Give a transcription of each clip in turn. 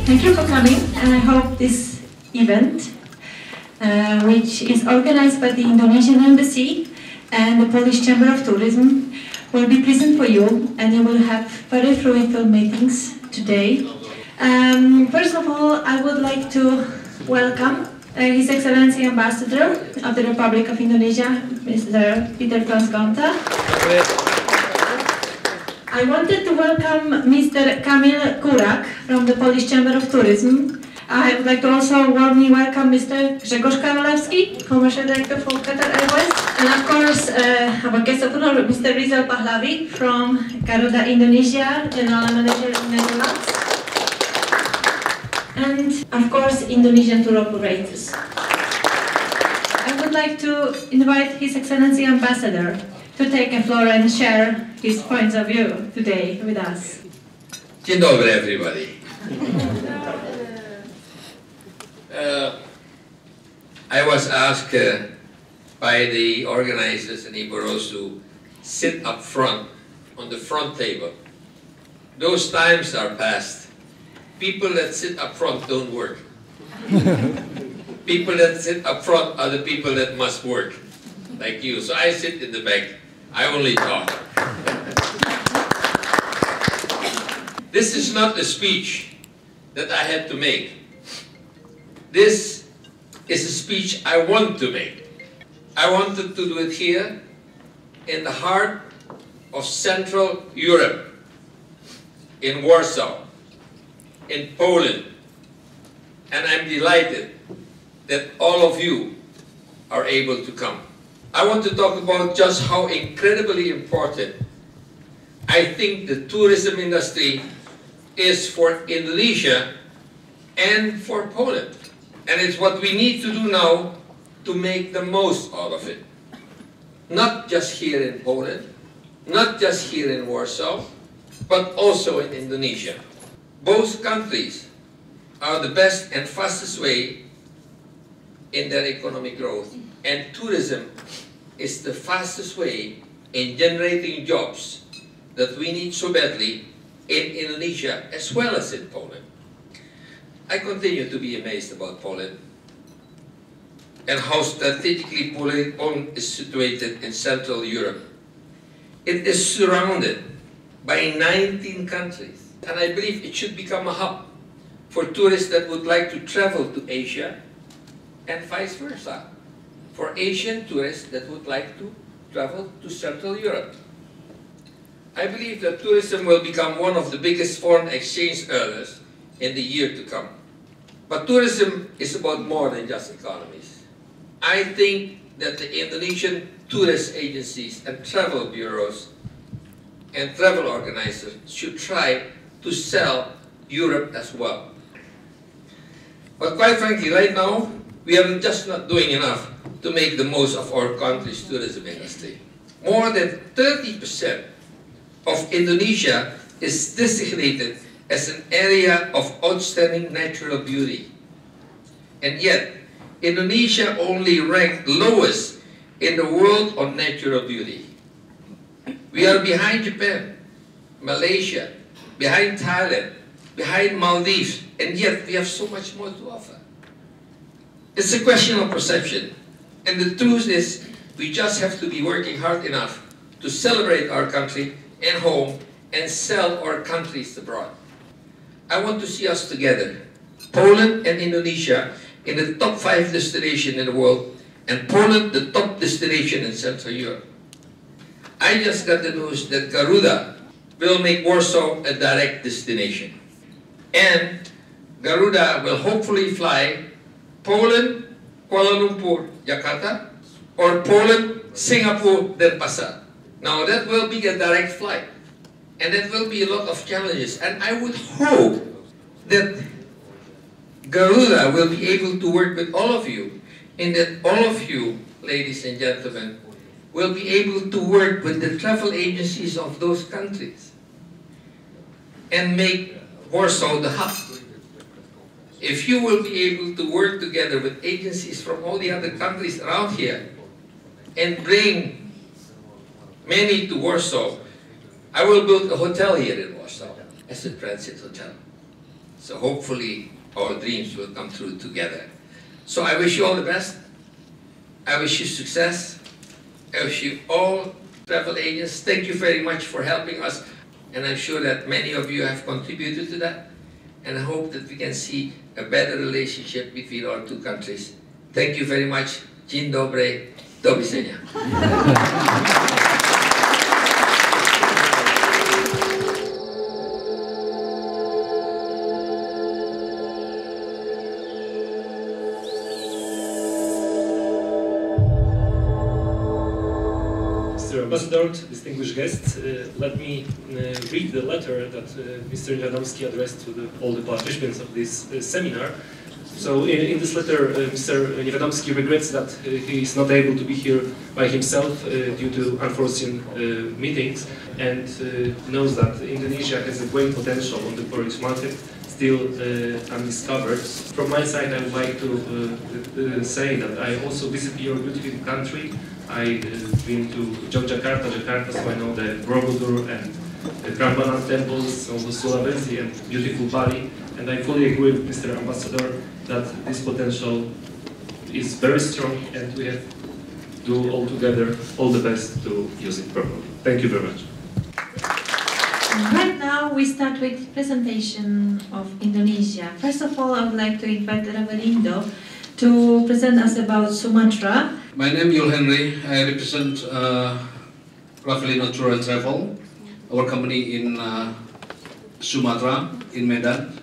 Thank you for coming, and I hope this event, which is organized by the Indonesian Embassy and the Polish Chamber of Tourism, will be pleasant for you, and you will have very fruitful meetings today. First of all, I would like to welcome His Excellency Ambassador of the Republic of Indonesia, Mr. Peter Transgonta. I wanted to welcome Mr. Kamil Kurak from the Polish Chamber of Tourism. I would like to also warmly welcome Mr. Grzegorz Karolewski, Commercial Director for Qatar Airways. And of course, our guest of honor, Mr. Rizal Pahlavi from Garuda Indonesia, General Manager in Netherlands. And of course, Indonesian tour operators. I would like to invite His Excellency Ambassador to take the floor and share his points of view today with us. Dzień dobry, everybody. I was asked by the organizers in Ibaros to sit up front on the front table. Those times are past. People that sit up front don't work. People that sit up front are the people that must work, like you. So I sit in the back. I only talk. This is not a speech that I had to make. This is a speech I want to make. I wanted to do it here in the heart of Central Europe, in Warsaw, in Poland. And I'm delighted that all of you are able to come. I want to talk about just how incredibly important I think the tourism industry is for Indonesia and for Poland. And it's what we need to do now to make the most out of it. Not just here in Poland, not just here in Warsaw, but also in Indonesia. Both countries are the best and fastest way in their economic growth, and tourism is the fastest way in generating jobs that we need so badly in Indonesia as well as in Poland. I continue to be amazed about Poland and how strategically Poland is situated in Central Europe. It is surrounded by 19 countries, and I believe it should become a hub for tourists that would like to travel to Asia and vice versa, for Asian tourists that would like to travel to Central Europe. I believe that tourism will become one of the biggest foreign exchange earners in the year to come. But tourism is about more than just economies. I think that the Indonesian tourist agencies and travel bureaus and travel organizers should try to sell Europe as well. But quite frankly, right now, we are just not doing enough to make the most of our country's tourism industry. More than 30% of Indonesia is designated as an area of outstanding natural beauty. And yet, Indonesia only ranked lowest in the world on natural beauty. We are behind Japan, Malaysia, behind Thailand, behind Maldives, and yet we have so much more to offer. It's a question of perception. And the truth is, we just have to be working hard enough to celebrate our country and home and sell our countries abroad. I want to see us together, Poland and Indonesia, in the top 5 destinations in the world, and Poland the top destination in Central Europe. I just got the news that Garuda will make Warsaw a direct destination. And Garuda will hopefully fly Poland, Kuala Lumpur, Jakarta, or Poland, Singapore, Denpasar. Now that will be a direct flight. And that will be a lot of challenges. And I would hope that Garuda will be able to work with all of you, and that all of you, ladies and gentlemen, will be able to work with the travel agencies of those countries and make Warsaw the hub. if you will be able to work together with agencies from all the other countries around here and bring many to Warsaw, I will build a hotel here in Warsaw as a transit hotel. So hopefully our dreams will come true together. So I wish you all the best. I wish you success. I wish you all travel agents. Thank you very much for helping us. And I'm sure that many of you have contributed to that. And I hope that we can see a better relationship between our two countries. Thank you very much. Dzień dobry. Do widzenia. Mr. Ambassador, distinguished guests, let me read the letter that Mr. Niewiadomski addressed to all the participants of this seminar. So in this letter, Mr. Niewiadomski regrets that he is not able to be here by himself due to unforeseen meetings, and knows that Indonesia has a great potential on the Polish market, still undiscovered. From my side, I would like to say that I also visit your beautiful country. I've been to Jakarta, so I know the Borobudur and the Prambanan temples, also Sulawesi and beautiful Bali. And I fully agree with Mr. Ambassador that this potential is very strong, and we have to do all together all the best to use it properly. Thank you very much. Right now we start with presentation of Indonesia. First of all, I would like to invite Ravalindo to present us about Sumatra. My name is Yul Henry. I represent Ravalindo Tour and Travel, our company in Sumatra, in Medan.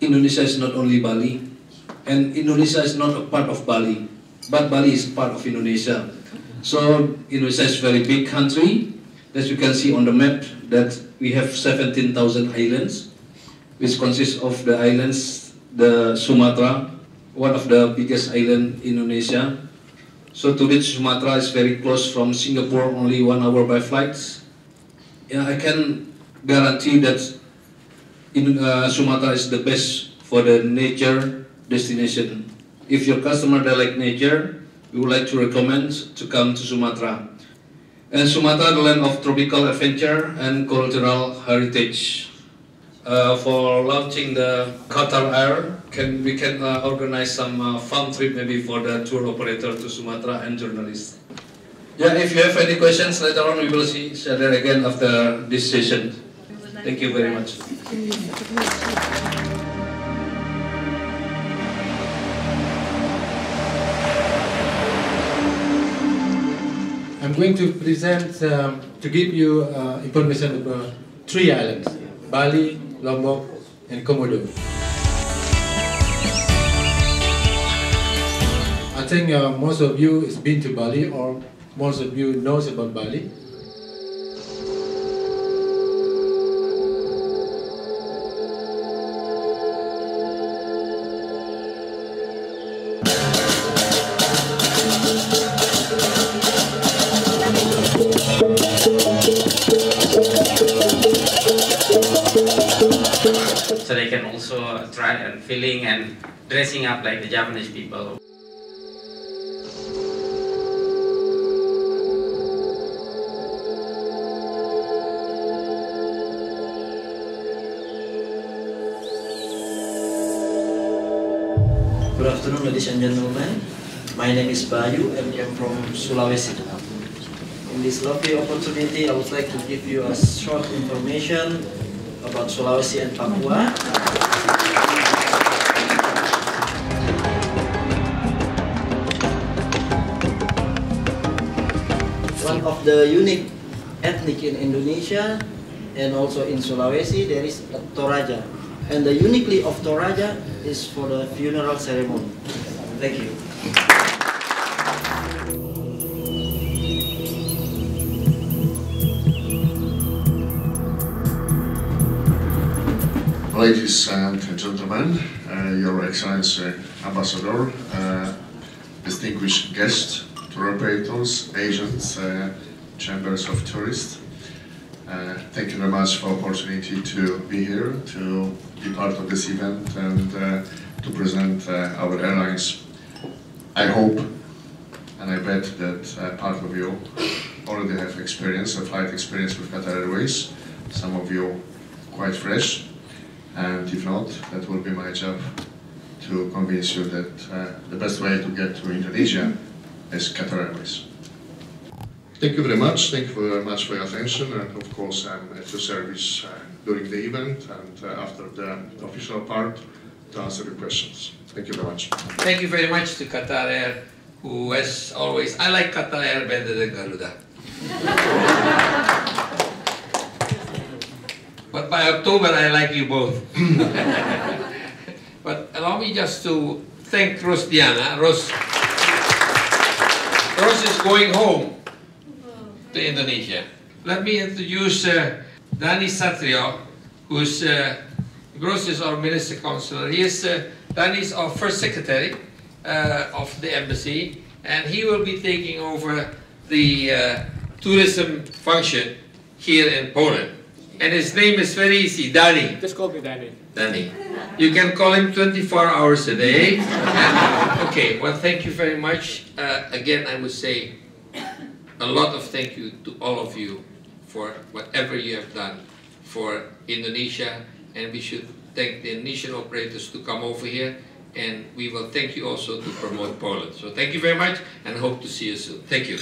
Indonesia is not only Bali, and Indonesia is not a part of Bali, but Bali is part of Indonesia. So Indonesia is a very big country. As you can see on the map, that we have 17,000 islands, which consists of the islands, the Sumatra, one of the biggest island in Indonesia. So to reach Sumatra is very close from Singapore, only 1 hour by flights. Yeah, I can guarantee that Sumatra is the best for the nature destination. If your customer they like nature, we would like to recommend to come to Sumatra. And Sumatra, the land of tropical adventure and cultural heritage. For launching the Qatar Air, we can organize some fun trip maybe for the tour operator to Sumatra and journalists. Yeah, if you have any questions later on, we will see each other again after this session. Thank you very much. I'm going to present, to give you information about 3 islands, Bali, Lombok, and Komodo. I think most of you has been to Bali, or most of you knows about Bali. So they can also try and feeling and dressing up like the Japanese people. Good afternoon, ladies and gentlemen. My name is Bayu and I am from Sulawesi. In this lovely opportunity, I would like to give you a short information about Sulawesi and Papua. One of the unique ethnic in Indonesia and also in Sulawesi, there is a Toraja. And the uniquely of Toraja is for the funeral ceremony. Thank you. Ladies and gentlemen, Your Excellency Ambassador, distinguished guests, tour operators, agents, chambers of tourists, thank you very much for the opportunity to be here, to be part of this event and to present our airlines. I hope and I bet that part of you already have experience, a flight experience with Qatar Airways. Some of you quite fresh, and if not, that will be my job to convince you that the best way to get to Indonesia is Qatar Airways. Thank you very much. Thank you very much for your attention, and of course I'm at your service during the event and after the official part to answer your questions. Thank you very much. Thank you very much to Qatar Air, who as always, I like Qatar Air better than Garuda. But by October I like you both. But allow me just to thank Diana. Rose is going home to Indonesia. Let me introduce Dani Satrio, who's Gross is our Minister Consular. Dani is our first secretary of the embassy, and he will be taking over the tourism function here in Poland. And his name is very easy, Dani. Just call me Dani. Dani. You can call him 24 hours a day. Okay, well, thank you very much. Again, I would say a lot of thank you to all of you for whatever you have done for Indonesia, and we should thank the Indonesian operators to come over here, and we will thank you also to promote Poland. So thank you very much, and hope to see you soon. Thank you.